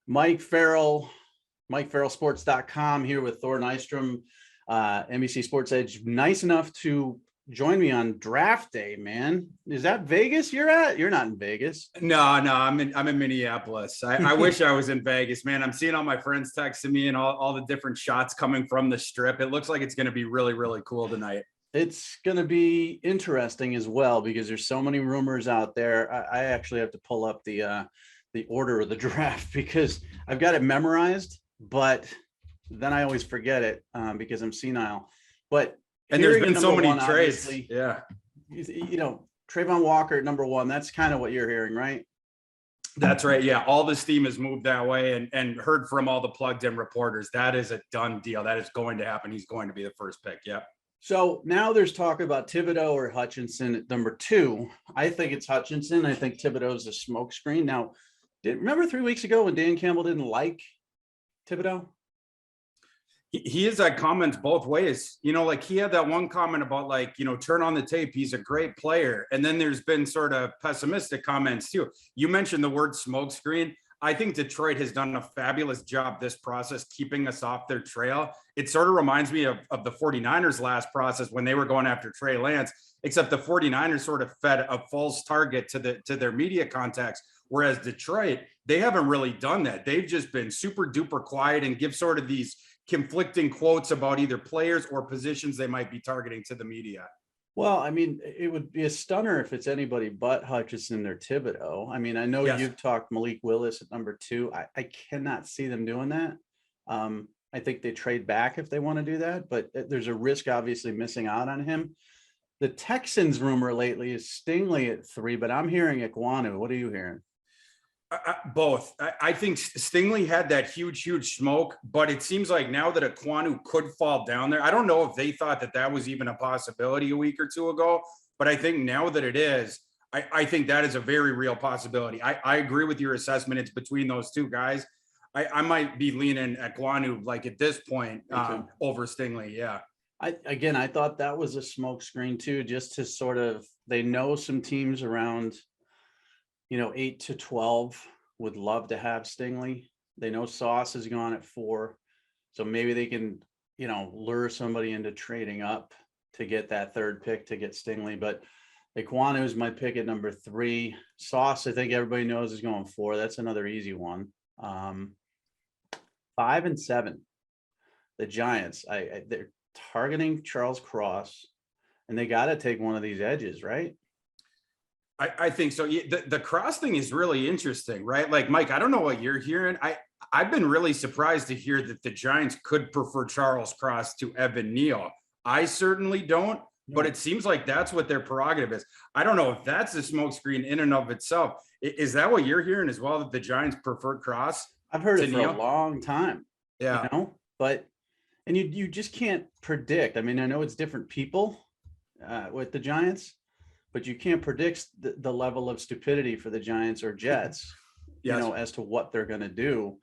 Mike Farrell, MikeFarrellSports.com here with Thor Nystrom, NBC Sports Edge. Nice enough to join me on draft day, man. Is that Vegas you're at? You're not in Vegas. No, I'm in Minneapolis. I wish I was in Vegas, man. I'm seeing all my friends texting me and all the different shots coming from the strip. It looks like it's going to be really, really cool tonight. It's going to be interesting as well because there's so many rumors out there. I actually have to pull up the order of the draft because I've got it memorized, but then I always forget it because I'm senile. But there's been so many trades. Yeah. Trayvon Walker at number one, that's kind of what you're hearing, right? That's right. Yeah. All the steam has moved that way and heard from all the plugged in reporters. That is a done deal. That is going to happen. He's going to be the first pick. Yeah. So now there's talk about Thibodeau or Hutchinson at number two. I think it's Hutchinson. I think Thibodeau's a smokescreen. Now, remember 3 weeks ago when Dan Campbell didn't like Thibodeau? He has had comments both ways. Like he had that one comment about turn on the tape. He's a great player. And then there's been sort of pessimistic comments too. You mentioned the word smokescreen. I think Detroit has done a fabulous job this process, keeping us off their trail. It sort of reminds me of the 49ers last process when they were going after Trey Lance, except the 49ers sort of fed a false target to their media contacts. Whereas Detroit, they haven't really done that. They've just been super duper quiet and give sort of these conflicting quotes about either players or positions they might be targeting to the media. Well, I mean, it would be a stunner if it's anybody but Hutchinson or Thibodeau. I mean, I know You've talked Malik Willis at number two. I cannot see them doing that. I think they trade back if they want to do that, but there's a risk obviously missing out on him. The Texans rumor lately is Stingley at three, but I'm hearing Ekwonu. What are you hearing? Both. I think Stingley had that huge smoke, but it seems like now that Ekwonu could fall down there, I don't know if they thought that was even a possibility a week or two ago, but I think now that it is, I think that is a very real possibility. I agree with your assessment. It's between those two guys. I might be leaning Ekwonu at this point over Stingley. Yeah. I thought that was a smoke screen too, just to sort of, they know some teams around 8 to 12 would love to have Stingley. They know Sauce is gone at 4. So maybe they can, lure somebody into trading up to get that third pick to get Stingley. But Ekwonu is my pick at number 3. Sauce, I think everybody knows, is going 4. That's another easy one. 5 and 7. The Giants, they're targeting Charles Cross, and they got to take one of these edges, right? I think so. The Cross thing is really interesting, right? Mike, I don't know what you're hearing. I've been really surprised to hear that the Giants could prefer Charles Cross to Evan Neal. I certainly don't, but it seems like that's what their prerogative is. I don't know if that's a smokescreen in and of itself. Is that what you're hearing as well, that the Giants prefer Cross? I've heard it for a long time. Yeah. But you just can't predict. I mean, I know it's different people with the Giants, but you can't predict the level of stupidity for the Giants or Jets, as to what they're going to do.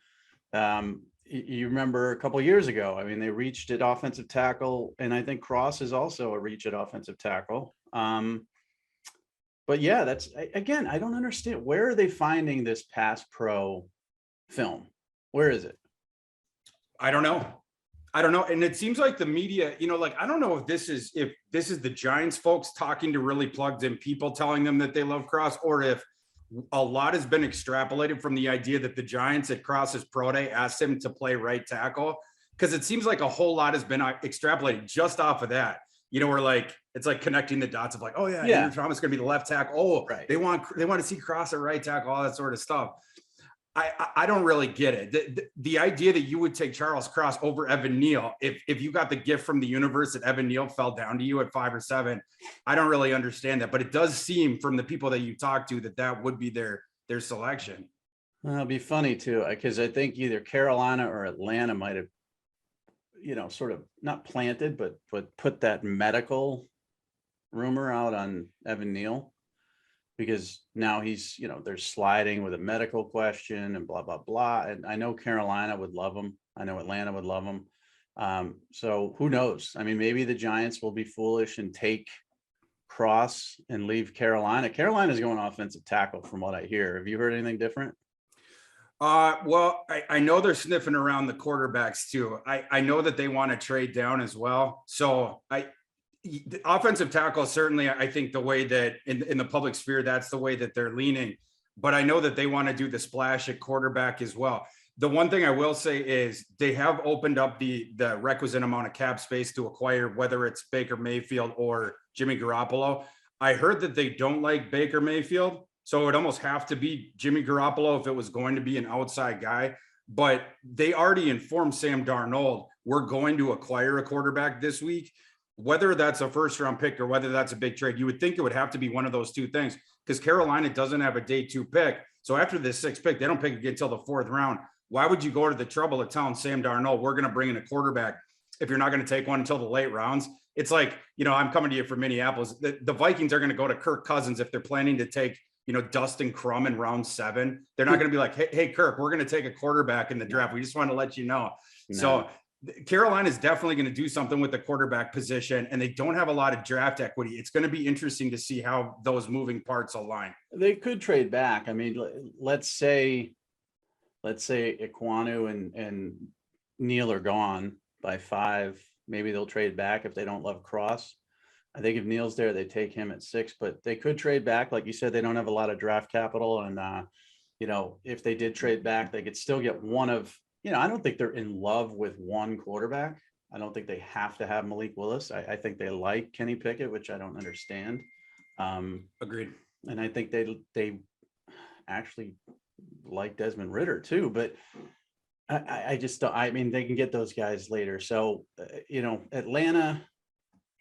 You remember a couple of years ago, I mean, they reached at offensive tackle, and I think Cross is also a reach at offensive tackle. But yeah, again, I don't understand. Where are they finding this pass pro film? Where is it? I don't know. And it seems like the media, I don't know if this is the Giants folks talking to really plugged in people telling them that they love Cross, or if a lot has been extrapolated from the idea that the Giants at Cross's pro day asked him to play right tackle. Because it seems like a whole lot has been extrapolated just off of that. It's like connecting the dots of Andrew Thomas is going to be the left tackle. Oh, right. They want to see Cross at right tackle, all that sort of stuff. I don't really get it. The idea that you would take Charles Cross over Evan Neal, if you got the gift from the universe that Evan Neal fell down to you at 5 or 7, I don't really understand that. But it does seem from the people that you talk to that would be their selection. It'll be funny too, because I think either Carolina or Atlanta might have, sort of not planted, but put that medical rumor out on Evan Neal. Because now he's, they're sliding with a medical question and blah, blah, blah. And I know Carolina would love him. I know Atlanta would love him. So who knows? I mean, maybe the Giants will be foolish and take Cross and leave Carolina. Carolina's going offensive tackle from what I hear. Have you heard anything different? Well, I know they're sniffing around the quarterbacks too. I know that they want to trade down as well. So the offensive tackle, certainly, I think the way that in the public sphere, that's the way that they're leaning. But I know that they want to do the splash at quarterback as well. The one thing I will say is they have opened up the requisite amount of cap space to acquire, whether it's Baker Mayfield or Jimmy Garoppolo. I heard that they don't like Baker Mayfield, so it would almost have to be Jimmy Garoppolo if it was going to be an outside guy. But they already informed Sam Darnold, we're going to acquire a quarterback this week. Whether that's a first round pick or whether that's a big trade, you would think it would have to be one of those two things, because Carolina doesn't have a day 2 pick. So after this 6th pick, they don't pick again until the 4th round. Why would you go to the trouble of telling Sam Darnold, we're going to bring in a quarterback if you're not going to take one until the late rounds? It's like, I'm coming to you from Minneapolis. The Vikings are going to go to Kirk Cousins if they're planning to take, Dustin Crum in round 7. They're not going to be like, hey, Kirk, we're going to take a quarterback in the draft. We just want to let you know. No. So Carolina is definitely going to do something with the quarterback position, and they don't have a lot of draft equity. It's going to be interesting to see how those moving parts align. They could trade back. I mean, let's say Iquanu and Neal are gone by 5. Maybe they'll trade back if they don't love Cross. I think if Neal's there, they take him at 6, but they could trade back. Like you said, they don't have a lot of draft capital. And, if they did trade back, they could still get one of, I don't think they're in love with one quarterback. I don't think they have to have Malik Willis. I think they like Kenny Pickett, which I don't understand. Agreed. And I think they actually like Desmond Ridder too, but I just don't. I mean, they can get those guys later. So, Atlanta.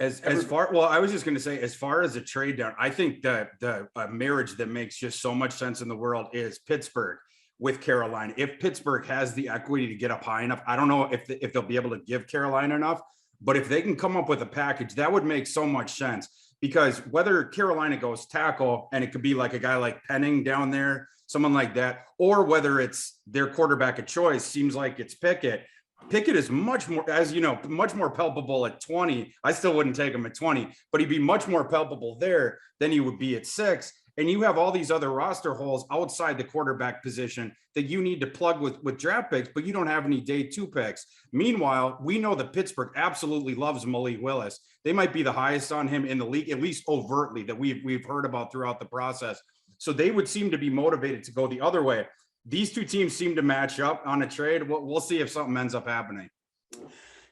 As far, well, I was just going to say, as far as a trade down, I think that the marriage that makes just so much sense in the world is Pittsburgh with Carolina. If Pittsburgh has the equity to get up high enough, I don't know if they'll be able to give Carolina enough, but if they can come up with a package, that would make so much sense. Because whether Carolina goes tackle, and it could be like a guy like Penning down there, someone like that, or whether it's their quarterback of choice, seems like it's Pickett. Pickett is much more, as you know, much more palpable at 20. I still wouldn't take him at 20, but he'd be much more palpable there than he would be at 6. And you have all these other roster holes outside the quarterback position that you need to plug with draft picks, but you don't have any day 2 picks. Meanwhile, we know that Pittsburgh absolutely loves Malik Willis. They might be the highest on him in the league, at least overtly, that we've heard about throughout the process. So they would seem to be motivated to go the other way. These two teams seem to match up on a trade. We'll see if something ends up happening.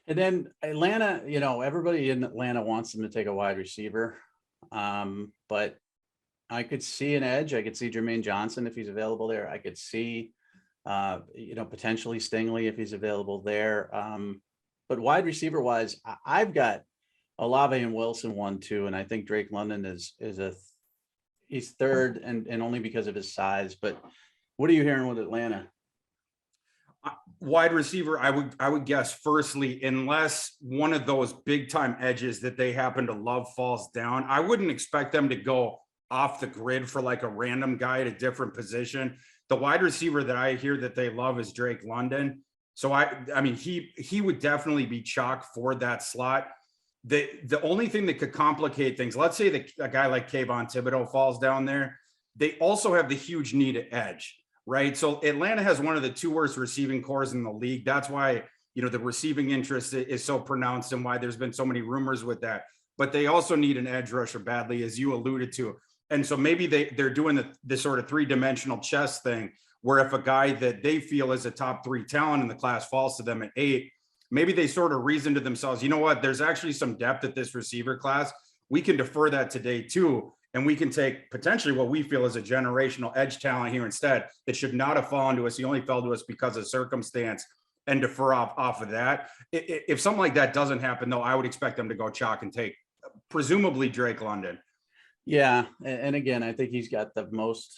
And then Atlanta, everybody in Atlanta wants them to take a wide receiver. But I could see an edge. I could see Jermaine Johnson if he's available there. I could see, potentially Stingley if he's available there. But wide receiver wise, I've got Olave and Wilson 1-2, and I think Drake London he's 3rd and only because of his size. But what are you hearing with Atlanta? Wide receiver, I would guess firstly, unless one of those big time edges that they happen to love falls down, I wouldn't expect them to go off the grid for like a random guy at a different position. The wide receiver that I hear that they love is Drake London. So I mean, he would definitely be chalk for that slot. The only thing that could complicate things, let's say a guy like Kayvon Thibodeau falls down there, they also have the huge need at edge, right? So Atlanta has one of the 2 worst receiving cores in the league. That's why, the receiving interest is so pronounced and why there's been so many rumors with that. But they also need an edge rusher badly, as you alluded to. And so maybe they're doing the sort of 3-dimensional chess thing, where if a guy that they feel is a top 3 talent in the class falls to them at 8, maybe they sort of reason to themselves, you know what, there's actually some depth at this receiver class. We can defer that today too. And we can take potentially what we feel is a generational edge talent here instead that should not have fallen to us. He only fell to us because of circumstance, and defer off of that. If something like that doesn't happen, though, I would expect them to go chalk and take presumably Drake London. Yeah. And again, I think he's got the most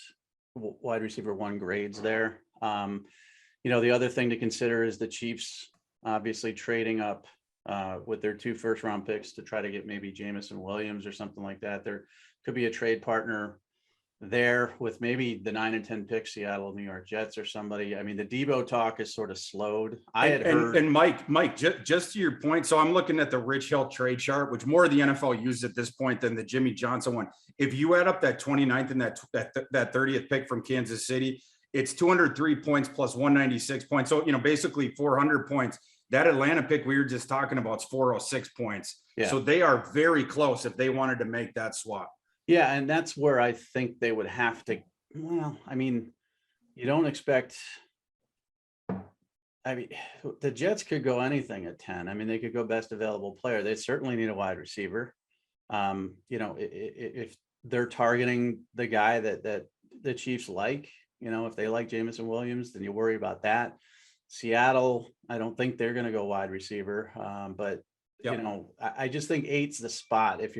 wide receiver 1 grades there. The other thing to consider is the Chiefs obviously trading up with their 2 first-round picks to try to get maybe Jamison Williams or something like that. There could be a trade partner there with maybe the 9 and 10 pick Seattle, New York Jets or somebody. I mean, the Debo talk is sort of slowed. I had heard. And Mike, just to your point. So I'm looking at the Rich Hill trade chart, which more of the NFL uses at this point than the Jimmy Johnson one. If you add up that 29th and that 30th pick from Kansas City, it's 203 points plus 196 points. So, basically 400 points. That Atlanta pick we were just talking about is 406 points. Yeah. So they are very close if they wanted to make that swap. Yeah, and that's where I think they would have to. Well, I mean, you don't expect. I mean, the Jets could go anything at 10. I mean, they could go best available player. They certainly need a wide receiver. If they're targeting the guy that the Chiefs like, if they like Jameson Williams, then you worry about that. Seattle, I don't think they're going to go wide receiver. But Yep. I just think 8's the spot. If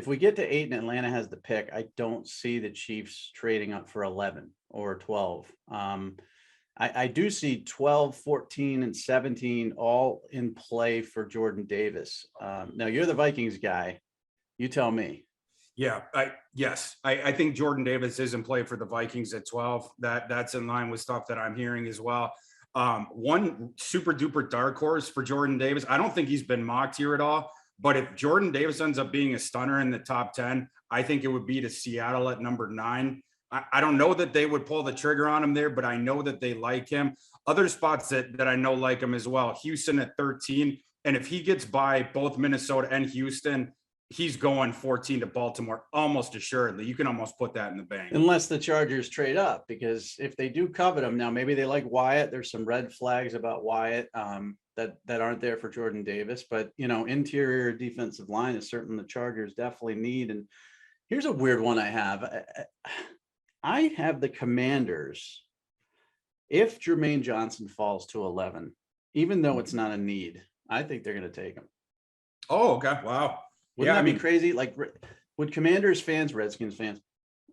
we get to 8 and Atlanta has the pick, I don't see the Chiefs trading up for 11 or 12. I do see 12, 14, and 17 all in play for Jordan Davis. Now you're the Vikings guy. You tell me. Yeah, I think Jordan Davis is in play for the Vikings at 12. That's in line with stuff that I'm hearing as well. One super duper dark horse for Jordan Davis. I don't think he's been mocked here at all, but if Jordan Davis ends up being a stunner in the top 10, I think it would be to Seattle at number 9. I don't know that they would pull the trigger on him there, but I know that they like him. Other spots that I know like him as well. Houston at 13. And if he gets by both Minnesota and Houston, he's going 14 to Baltimore almost assuredly. You can almost put that in the bank. Unless the Chargers trade up, because if they do covet him, now maybe they like Wyatt. There's some red flags about Wyatt that aren't there for Jordan Davis. But, interior defensive line is certain the Chargers definitely need. And here's a weird one I have. I have the Commanders. If Jermaine Johnson falls to 11, even though it's not a need, I think they're going to take him. Oh, okay. Wow. Wouldn't that be crazy? Like, would Commanders fans, Redskins fans,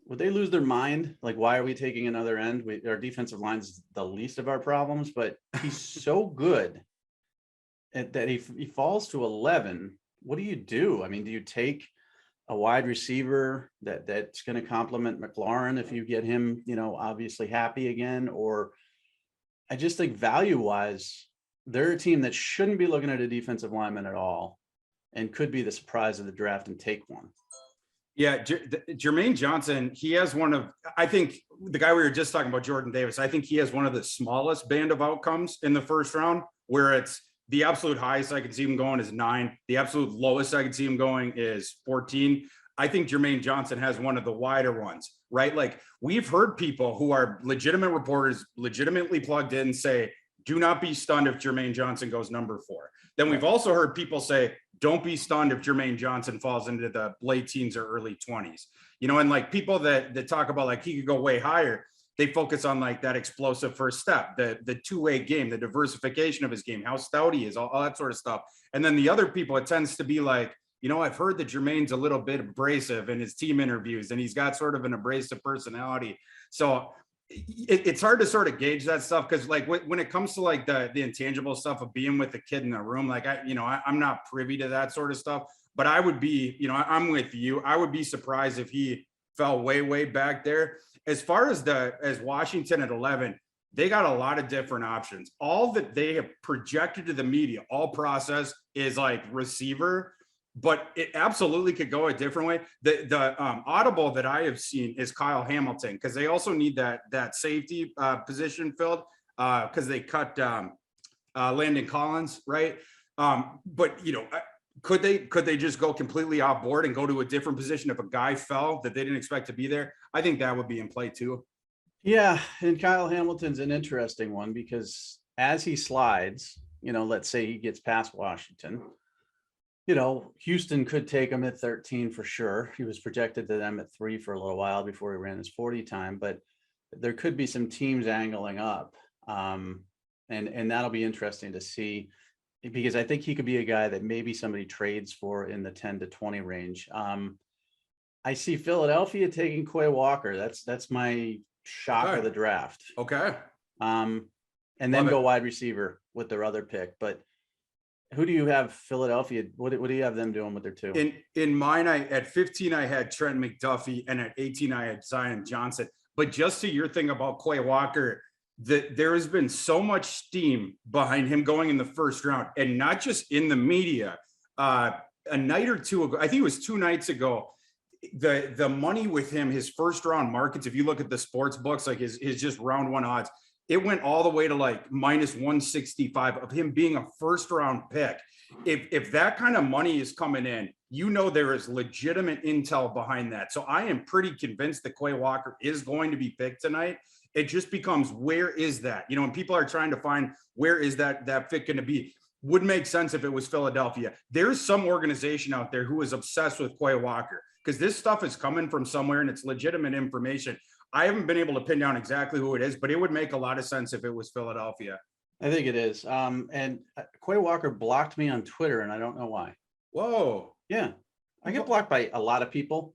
would they lose their mind? Like, why are we taking another end? Our defensive line is the least of our problems, but he's so good that he falls to 11. What do you do? I mean, do you take a wide receiver that's going to complement McLaurin if you get him, obviously happy again? Or I just think value-wise, they're a team that shouldn't be looking at a defensive lineman at all and could be the surprise of the draft and take one. Yeah, Jermaine Johnson, he has I think the guy we were just talking about, Jordan Davis, I think he has one of the smallest band of outcomes in the first round, where it's the absolute highest I could see him going is 9. The absolute lowest I could see him going is 14. I think Jermaine Johnson has one of the wider ones, right? Like, we've heard people who are legitimate reporters, legitimately plugged in, say, do not be stunned if Jermaine Johnson goes number 4. Then we've also heard people say, don't be stunned if Jermaine Johnson falls into the late teens or early 20s. And like people that talk about like he could go way higher, they focus on like that explosive first step, the two-way game, the diversification of his game, how stout he is, all that sort of stuff. And then the other people, it tends to be like, I've heard that Jermaine's a little bit abrasive in his team interviews, and he's got sort of an abrasive personality. So it's hard to sort of gauge that stuff, because like when it comes to like the intangible stuff of being with the kid in the room, like I'm not privy to that sort of stuff. But I would be, I'm with you. I would be surprised if he fell way back there. As far as Washington at 11, they got a lot of different options. All that they have projected to the media, all process, is like receiver, but it absolutely could go a different way. The audible that I have seen is Kyle Hamilton, because they also need that safety position filled, because they cut Landon Collins, right? But could they just go completely off board and go to a different position if a guy fell that they didn't expect to be there? I think that would be in play too. Yeah, and Kyle Hamilton's an interesting one, because as he slides, let's say he gets past Washington, Houston could take him at 13 for sure. He was projected to them at 3 for a little while before he ran his 40 time, but there could be some teams angling up. And that'll be interesting to see, because I think he could be a guy that maybe somebody trades for in the 10 to 20 range. I see Philadelphia taking Quay Walker. That's my shock of the draft. Okay. And then go wide receiver with their other pick. But who do you have Philadelphia? What do you have them doing with their 2? In mine, at 15, I had Trent McDuffie, and at 18, I had Zion Johnson. But just to your thing about Quay Walker, there has been so much steam behind him going in the first round, and not just in the media. A night or two ago, I think it was 2 nights ago, the money with him, his first round markets, if you look at the sports books, like his just round one odds, it went all the way to like minus 165 of him being a first round pick. If that kind of money is coming in, you know there is legitimate intel behind that. So I am pretty convinced that Quay Walker is going to be picked tonight. It just becomes, where is that? You know, when people are trying to find where is that fit going to be, would make sense if it was Philadelphia. There's some organization out there who is obsessed with Quay Walker, because this stuff is coming from somewhere and it's legitimate information. I haven't been able to pin down exactly who it is, but it would make a lot of sense if it was Philadelphia. I think it is. And Quay Walker blocked me on Twitter, and I don't know why. Whoa. Yeah. I get blocked by a lot of people,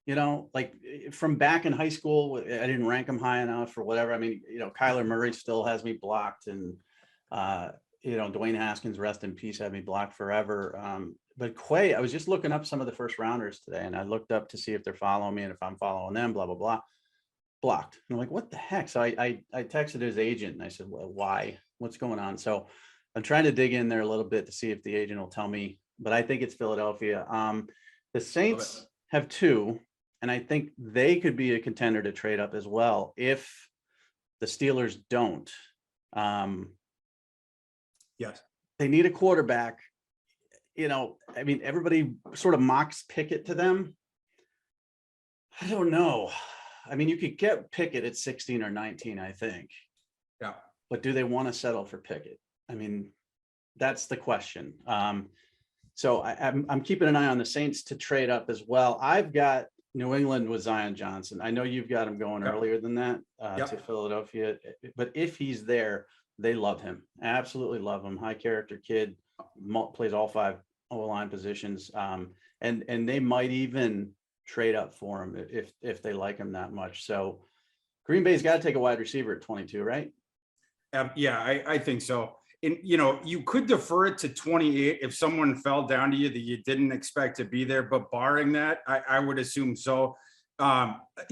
you know, like from back in high school. I didn't rank him high enough or whatever. I mean, you know, Kyler Murray still has me blocked, and, you know, Dwayne Haskins, rest in peace, had me blocked forever. But Quay, I was just looking up some of the first rounders today, and I looked up to see if they're following me and if I'm following them, blah, blah, blah. Blocked. And I'm like, what the heck? So I texted his agent and I said, well, why? What's going on? So I'm trying to dig in there a little bit to see if the agent will tell me, but I think it's Philadelphia. The Saints have two, and I think they could be a contender to trade up as well if the Steelers don't. Yes. They need a quarterback. You know, I mean, everybody sort of mocks Pickett to them. I don't know. I mean, you could get Pickett at 16 or 19, I think. Yeah. But do they want to settle for Pickett? I mean, that's the question. So I'm keeping an eye on the Saints to trade up as well. I've got New England with Zion Johnson. I know you've got him going earlier than that to Philadelphia, but if he's there, they love him. Absolutely love him. High character kid, plays all 5 O-line positions. And they might even trade up for him if they like him that much. So Green Bay's got to take a wide receiver at 22, right? Yeah, I think so. And, you know, you could defer it to 28 if someone fell down to you that you didn't expect to be there. But barring that, I would assume so,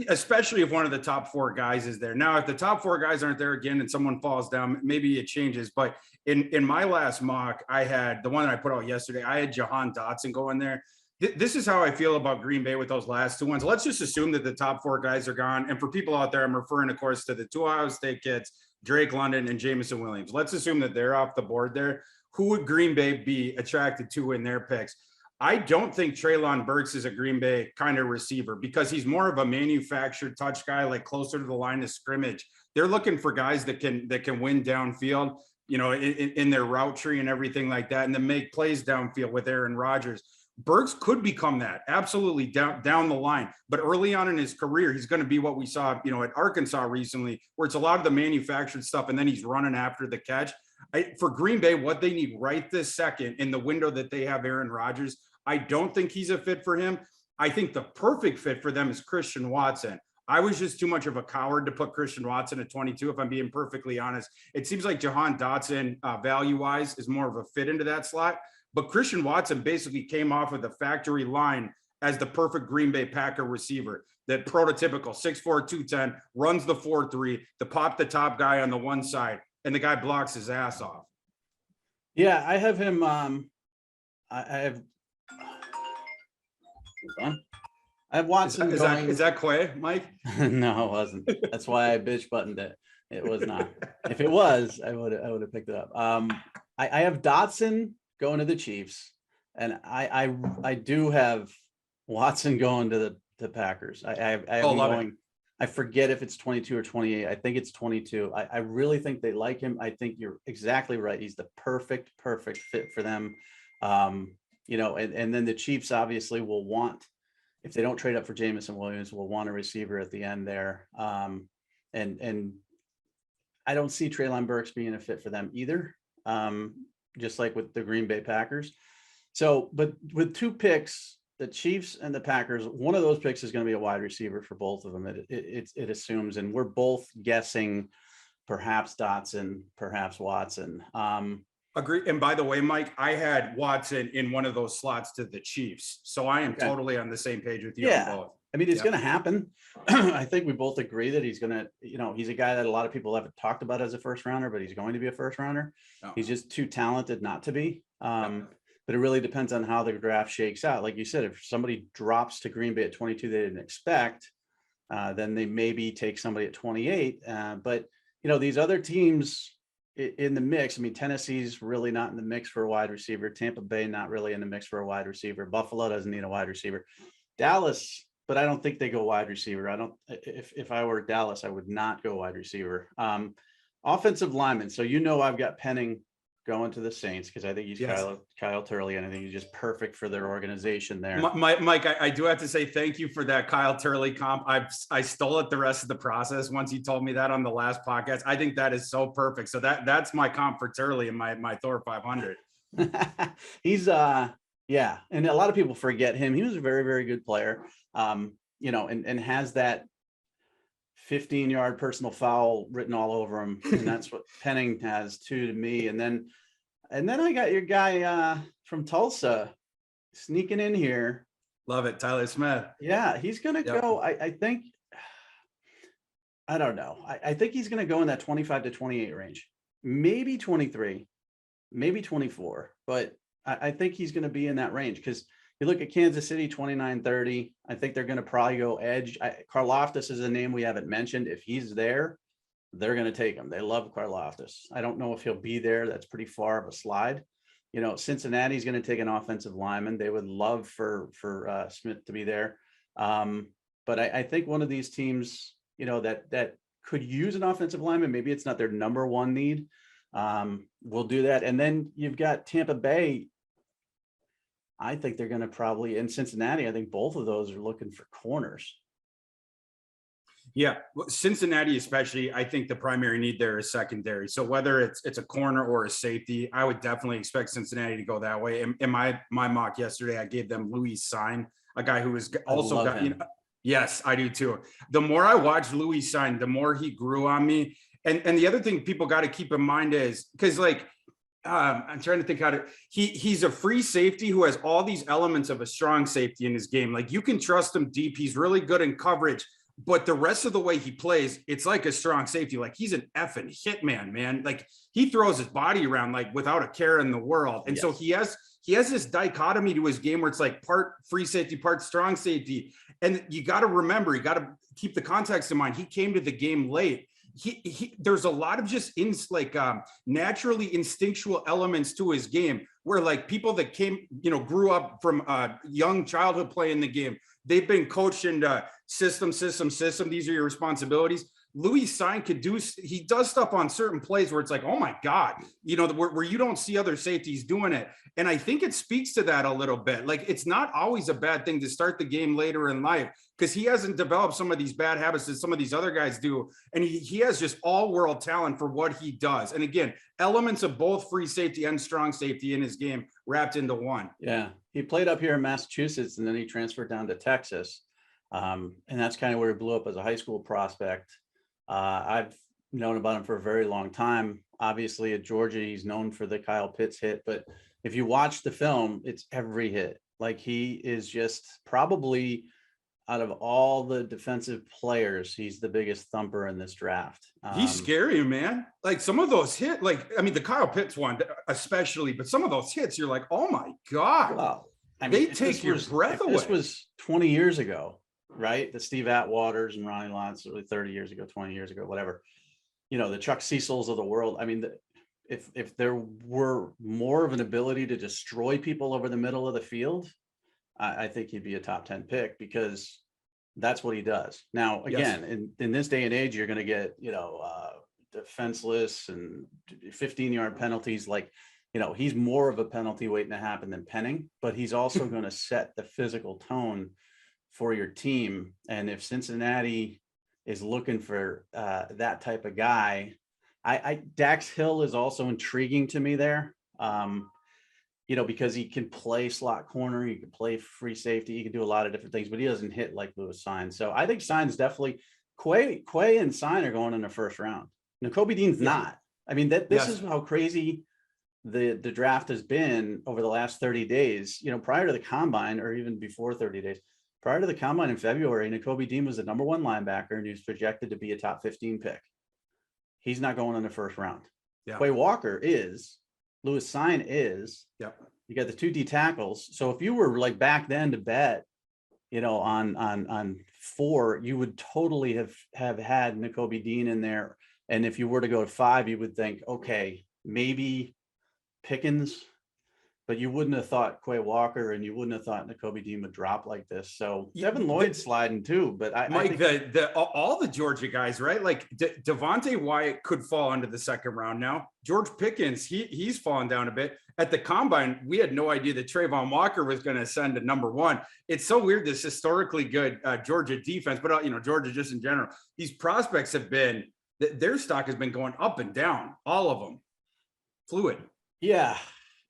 especially if one of the top 4 guys is there. Now, if the top 4 guys aren't there again and someone falls down, maybe it changes. But in my last mock, I had the one that I put out yesterday, I had Jahan Dotson going there. This is how I feel about Green Bay with those last 2 ones. Let's just assume that the top 4 guys are gone. And for people out there, I'm referring, of course, to the 2 Ohio State kids, Drake London and Jameson Williams. Let's assume that they're off the board there. Who would Green Bay be attracted to in their picks? I don't think Treylon Burks is a Green Bay kind of receiver, because he's more of a manufactured touch guy, like closer to the line of scrimmage. They're looking for guys that can win downfield, you know, in their route tree and everything like that, and then make plays downfield with Aaron Rodgers. Burks could become that, absolutely, down the line. But early on in his career, he's going to be what we saw, you know, at Arkansas recently, where it's a lot of the manufactured stuff, and then he's running after the catch. For Green Bay, what they need right this second in the window that they have Aaron Rodgers, I don't think he's a fit for him. I think the perfect fit for them is Christian Watson. I was just too much of a coward to put Christian Watson at 22, if I'm being perfectly honest. It seems like Jahan Dotson, value-wise, is more of a fit into that slot. But Christian Watson basically came off of the factory line as the perfect Green Bay Packer receiver, that prototypical 6'4", 210, runs the 4-3, the pop the top guy on the one side, and the guy blocks his ass off. Yeah, I have him. I have Watson. Is that Quay, Mike? No, it wasn't. That's why I bitch buttoned it. It was not. If it was, I would have picked it up. I have Dotson going to the Chiefs, and I do have Watson going to the Packers. I have him going. I forget if it's 22 or 28. I think it's 22. I really think they like him. I think you're exactly right. He's the perfect fit for them. You know, and then the Chiefs obviously will want, if they don't trade up for Jameson Williams, will want a receiver at the end there. And I don't see Treylon Burks being a fit for them either. Just like with the Green Bay Packers. So, but with 2 picks, the Chiefs and the Packers, one of those picks is going to be a wide receiver for both of them. It assumes, and we're both guessing perhaps Dotson, perhaps Watson. Agree. And by the way, Mike, I had Watson in one of those slots to the Chiefs. So I am totally on the same page with you on both. I mean, it's going to happen. I think we both agree that he's going to, you know, he's a guy that a lot of people haven't talked about as a first rounder, but he's going to be a first rounder. He's just too talented not to be. But but it really depends on how the draft shakes out. Like you said, if somebody drops to Green Bay at 22 they didn't expect, then they maybe take somebody at 28. But these other teams in the mix. I mean, Tennessee's really not in the mix for a wide receiver. Tampa Bay not really in the mix for a wide receiver. Buffalo doesn't need a wide receiver. Dallas, but I don't think they go wide receiver. I don't. If I were Dallas, I would not go wide receiver. Offensive lineman. So I've got Penning going to the Saints because I think he's Kyle Turley, and I think he's just perfect for their organization there. Mike, I do have to say thank you for that Kyle Turley comp. I stole it the rest of the process once you told me that on the last podcast. I think that is so perfect. So that's my comp for Turley in my Thor 500. He's and a lot of people forget him. He was a very, very good player. And has that 15-yard personal foul written all over him, and that's what Penning has too to me. And then I got your guy from Tulsa sneaking in here. Love it, Tyler Smith. Yeah, he's gonna go. I think. I don't know. I think he's gonna go in that 25 to 28 range, maybe 23, maybe 24, but I think he's gonna be in that range because. You look at Kansas City, 29-30. I think they're going to probably go edge. Karlaftis is a name we haven't mentioned. If he's there, they're going to take him. They love Karlaftis. I don't know if he'll be there. That's pretty far of a slide. Cincinnati's going to take an offensive lineman. They would love for Smith to be there. But I think one of these teams, that could use an offensive lineman. Maybe it's not their number one need. We'll do that. And then you've got Tampa Bay. I think they're going to probably in Cincinnati. I think both of those are looking for corners. Yeah, Cincinnati especially. I think the primary need there is secondary. So whether it's a corner or a safety, I would definitely expect Cincinnati to go that way. In my mock yesterday, I gave them Louis Sign, a guy who was also got. Yes, I do too. The more I watched Louis Sign, the more he grew on me. And the other thing people got to keep in mind is because I'm trying to think how to. He's a free safety who has all these elements of a strong safety in his game. Like you can trust him deep. He's really good in coverage, but the rest of the way he plays, it's like a strong safety. Like he's an effing hitman, man. Like he throws his body around like without a care in the world. And so he has this dichotomy to his game where it's like part free safety, part strong safety. And you got to remember, you got to keep the context in mind. He came to the game late. There's a lot of just naturally instinctual elements to his game where like people that grew up from young childhood play in the game, they've been coached into system. These are your responsibilities. Louis Sign he does stuff on certain plays where it's like, oh my God, where you don't see other safeties doing it. And I think it speaks to that a little bit. Like it's not always a bad thing to start the game later in life because he hasn't developed some of these bad habits that some of these other guys do. And he has just all world talent for what he does. And again, elements of both free safety and strong safety in his game wrapped into one. Yeah. He played up here in Massachusetts and then he transferred down to Texas. And that's kind of where he blew up as a high school prospect. I've known about him for a very long time. Obviously at Georgia, he's known for the Kyle Pitts hit, but if you watch the film, it's every hit. Like he is just probably out of all the defensive players, he's the biggest thumper in this draft. He's scary, man. Like some of those hits, the Kyle Pitts one especially, but some of those hits, you're like, oh my God. Well, they take your breath away. This was 20 years ago, right? The Steve Atwaters and Ronnie Lance, really 30 years ago, 20 years ago, whatever. The Chuck Cecils of the world. I mean, if there were more of an ability to destroy people over the middle of the field, I think he'd be a top 10 pick because that's what he does. Now, again, in this day and age, you're going to get, defenseless and 15-yard penalties. Like, he's more of a penalty waiting to happen than Penning, but he's also going to set the physical tone for your team. And if Cincinnati is looking for that type of guy, Dax Hill is also intriguing to me there. Because he can play slot corner, he can play free safety, he can do a lot of different things, but he doesn't hit like Louis Sign. So I think Sign's definitely Quay and Sign are going in the first round. Nakobe Dean's not. I mean, this is how crazy the draft has been over the last 30 days. Prior to the combine, or even before 30 days, prior to the combine in February, Nakobe Dean was the number one linebacker and he was projected to be a top 15 pick. He's not going in the first round. Quay Walker is. Louis Sign is. Yep. you got the two D tackles. So if you were like back then to bet, on 4, you would totally have had Nakobe Dean in there. And if you were to go to 5, you would think, okay, maybe Pickens, but you wouldn't have thought Quay Walker, and you wouldn't have thought Nakobe Dean would drop like this. So Devin Lloyd's sliding too, but Mike, I think all the Georgia guys, right? Like Devontae Wyatt could fall into the second round now. George Pickens, he's fallen down a bit. At the combine, we had no idea that Trayvon Walker was going to ascend to number 1. It's so weird, this historically good Georgia defense, but Georgia just in general, these prospects have been, their stock has been going up and down, all of them. Fluid. Yeah.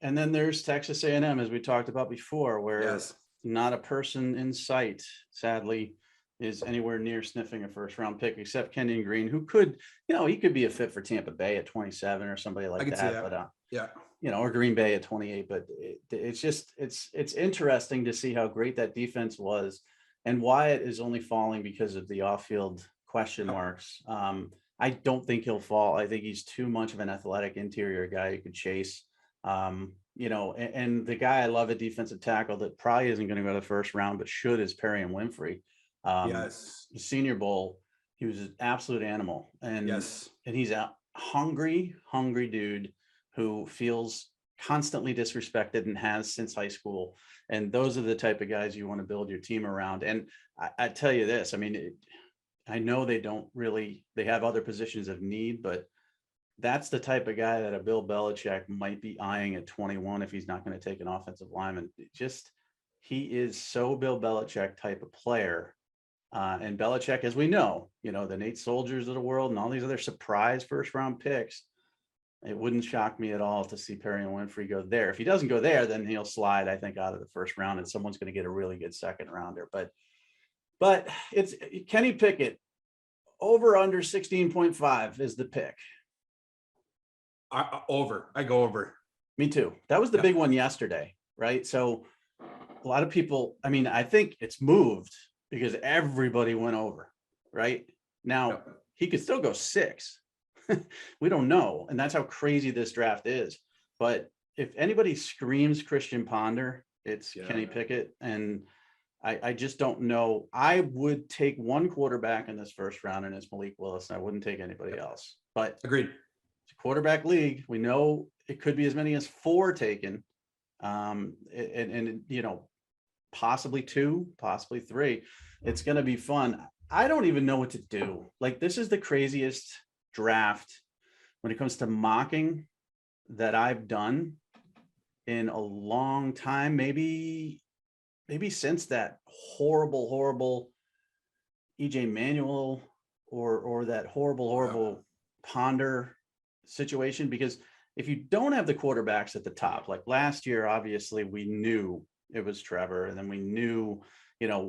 And then there's Texas A&M, as we talked about before, where not a person in sight, sadly, is anywhere near sniffing a first-round pick, except Kenyon Green, who could, he could be a fit for Tampa Bay at 27 or somebody like that. But or Green Bay at 28. But it's interesting to see how great that defense was, and Wyatt is only falling because of the off-field question marks. I don't think he'll fall. I think he's too much of an athletic interior guy who could chase. And the guy I love at defensive tackle that probably isn't going to go to the first round, but should, is Perry and Winfrey. The Senior Bowl, he was an absolute animal, and he's a hungry dude who feels constantly disrespected and has since high school. And those are the type of guys you want to build your team around. And I tell you this, I mean, I know they have other positions of need, but that's the type of guy that a Bill Belichick might be eyeing at 21 if he's not going to take an offensive lineman. He is so Bill Belichick type of player. And Belichick, as we know, the Nate Soldiers of the world and all these other surprise first-round picks, it wouldn't shock me at all to see Perry and Winfrey go there. If he doesn't go there, then he'll slide, I think, out of the first round, and someone's going to get a really good second rounder. But it's Kenny Pickett, over under 16.5 is the pick. I go over. Me too. That was the big one yesterday, right? So a lot of people, I think it's moved because everybody went over, right? Now, he could still go 6. We don't know. And that's how crazy this draft is. But if anybody screams Christian Ponder, it's Kenny Pickett. And I just don't know. I would take one quarterback in this first round, and it's Malik Willis, and I wouldn't take anybody else. But agreed. It's a quarterback league. We know it could be as many as 4 taken. And possibly 2, possibly 3. It's going to be fun. I don't even know what to do. Like, this is the craziest draft when it comes to mocking that I've done in a long time. Maybe since that horrible EJ Manuel or that horrible Ponder situation. Because if you don't have the quarterbacks at the top, like last year, obviously we knew it was Trevor, and then we knew,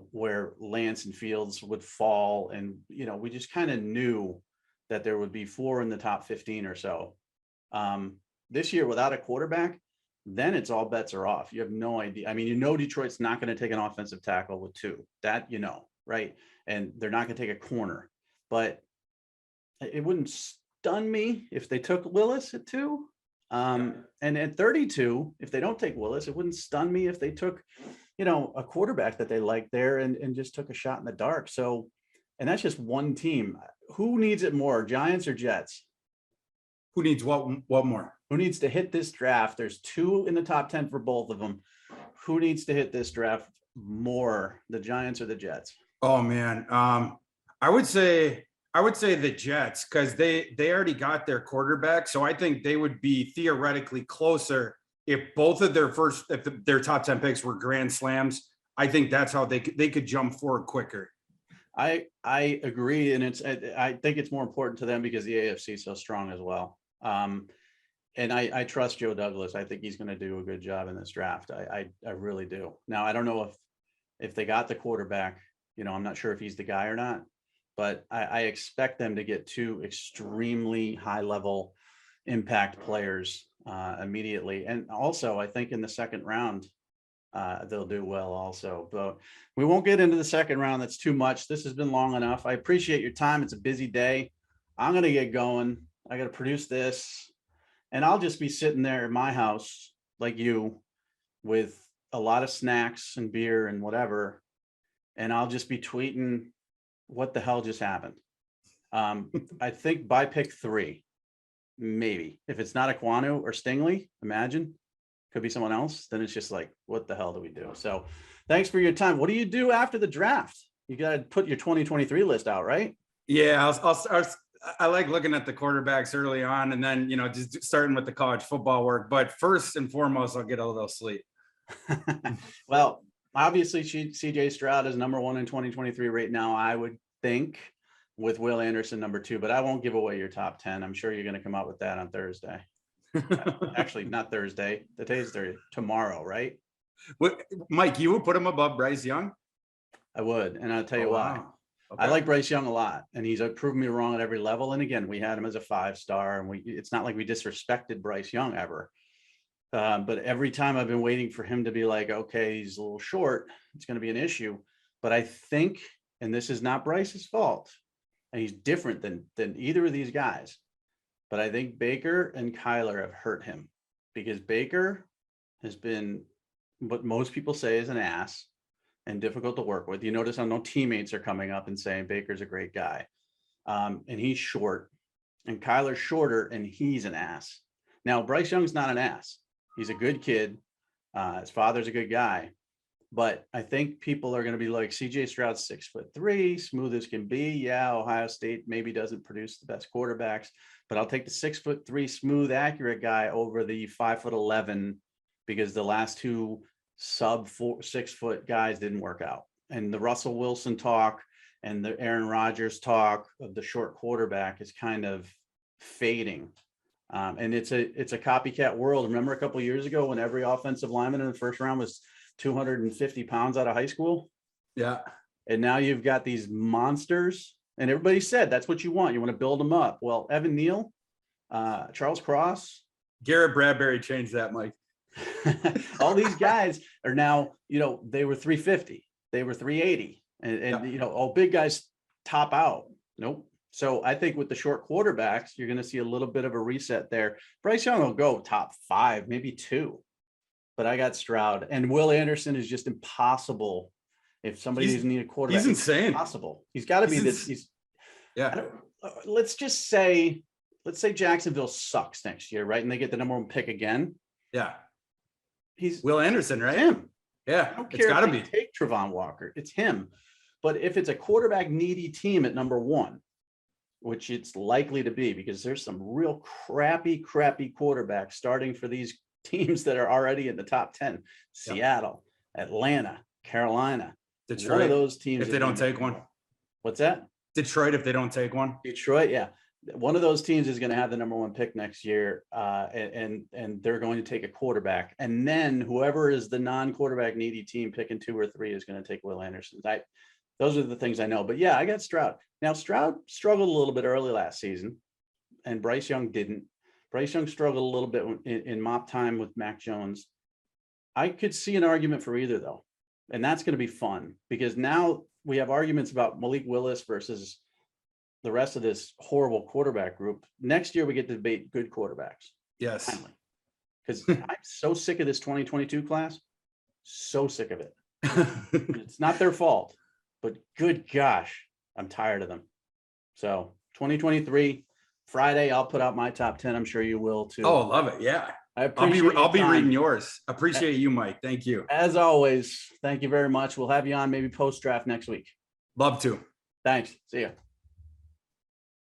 where Lance and Fields would fall. And, we just kind of knew that there would be 4 in the top 15 or so. This year, without a quarterback, then it's all bets are off. You have no idea. Detroit's not going to take an offensive tackle with 2, that, right? And they're not going to take a corner, but it wouldn't stun me if they took Willis at 2. And at 32, if they don't take Willis, it wouldn't stun me if they took, a quarterback that they like there and just took a shot in the dark. So, and that's just one team. Who needs it more, Giants or Jets? Who needs what more? Who needs to hit this draft? There's 2 in the top 10 for both of them. Who needs to hit this draft more, the Giants or the Jets? Oh man. I would say the Jets, because they already got their quarterback. So I think they would be theoretically closer if both of their top 10 picks were grand slams. I think that's how they could jump forward quicker. I agree. And I think it's more important to them because the AFC is so strong as well. And I trust Joe Douglas. I think he's going to do a good job in this draft. I really do. Now, I don't know if they got the quarterback, I'm not sure if he's the guy or not, but I expect them to get 2 extremely high level impact players immediately. And also, I think in the second round, they'll do well also. But we won't get into the second round. That's too much. This has been long enough. I appreciate your time. It's a busy day. I'm going to get going. I got to produce this, and I'll just be sitting there at my house like you, with a lot of snacks and beer and whatever, and I'll just be tweeting what the hell just happened. I think by pick 3, maybe. If it's not Aquanu or Stingley, imagine, could be someone else, then it's just like, what the hell do we do? So thanks for your time. What do you do after the draft? You got to put your 2023 list out, right? Yeah, I like looking at the quarterbacks early on, and then, just starting with the college football work. But first and foremost, I'll get a little sleep. Well, obviously, CJ Stroud is number 1 in 2023 right now, I would think, with Will Anderson number 2. But I won't give away your top 10. I'm sure you're going to come out with that on Thursday. Actually, not Thursday. Today's Thursday. Tomorrow, right? What, Mike, you would put him above Bryce Young? I would, and I'll tell you why. Wow. Okay. I like Bryce Young a lot, and he's proven me wrong at every level. And again, we had him as a 5-star, and it's not like we disrespected Bryce Young ever. But every time I've been waiting for him to be like, okay, he's a little short, it's going to be an issue. But I think, and this is not Bryce's fault, and he's different than either of these guys, but I think Baker and Kyler have hurt him, because Baker has been what most people say is an ass and difficult to work with. You notice how no teammates are coming up and saying Baker's a great guy. And he's short, and Kyler's shorter, and he's an ass. Now, Bryce Young's not an ass. He's a good kid. His father's a good guy. But I think people are going to be like, CJ Stroud's 6'3", smooth as can be. Yeah, Ohio State maybe doesn't produce the best quarterbacks, but I'll take the 6'3", smooth, accurate guy over the 5'11", because the last 2 sub 6 foot guys didn't work out. And the Russell Wilson talk and the Aaron Rodgers talk of the short quarterback is kind of fading. And it's a copycat world. Remember a couple of years ago when every offensive lineman in the first round was 250 pounds out of high school? Yeah. And now you've got these monsters, and everybody said that's what you want. You want to build them up. Well, Evan Neal, Charles Cross, Garrett Bradbury changed that, Mike. all these guys are now, they were 350, they were 380, and all big guys top out. Nope. So I think with the short quarterbacks, you're going to see a little bit of a reset there. Bryce Young will go top 5, maybe 2, but I got Stroud, and Will Anderson is just impossible. If somebody doesn't need a quarterback, he's insane. Impossible. He's got to be this. Let's say Jacksonville sucks next year, right? And they get the number 1 pick again. Yeah. He's Will Anderson, right? Him. Yeah. I don't It's care got to if be. they take Trevon Walker. It's him. But if it's a quarterback needy team at number 1, which it's likely to be, because there's some real crappy quarterbacks starting for these teams that are already in the top 10, Seattle, Atlanta, Carolina, Detroit. One of those teams. If they don't take one. What's that? Detroit, if they don't take one. Detroit, yeah. One of those teams is going to have the number 1 pick next year, and they're going to take a quarterback. And then whoever is the non-quarterback needy team picking 2 or 3 is going to take Will Anderson. Those are the things I know. But yeah, I got Stroud. Now, Stroud struggled a little bit early last season, and Bryce Young didn't. Bryce Young struggled a little bit in mop time with Mac Jones. I could see an argument for either, though. And that's going to be fun, because now we have arguments about Malik Willis versus the rest of this horrible quarterback group. Next year, we get to debate good quarterbacks. Yes. Finally. Because I'm so sick of this 2022 class. So sick of it. It's not their fault, but good gosh, I'm tired of them. So 2023, Friday, I'll put out my top 10. I'm sure you will too. Oh, love it. Yeah. I'll be reading yours. Appreciate you, Mike. Thank you. As always, thank you very much. We'll have you on maybe post-draft next week. Love to. Thanks. See ya.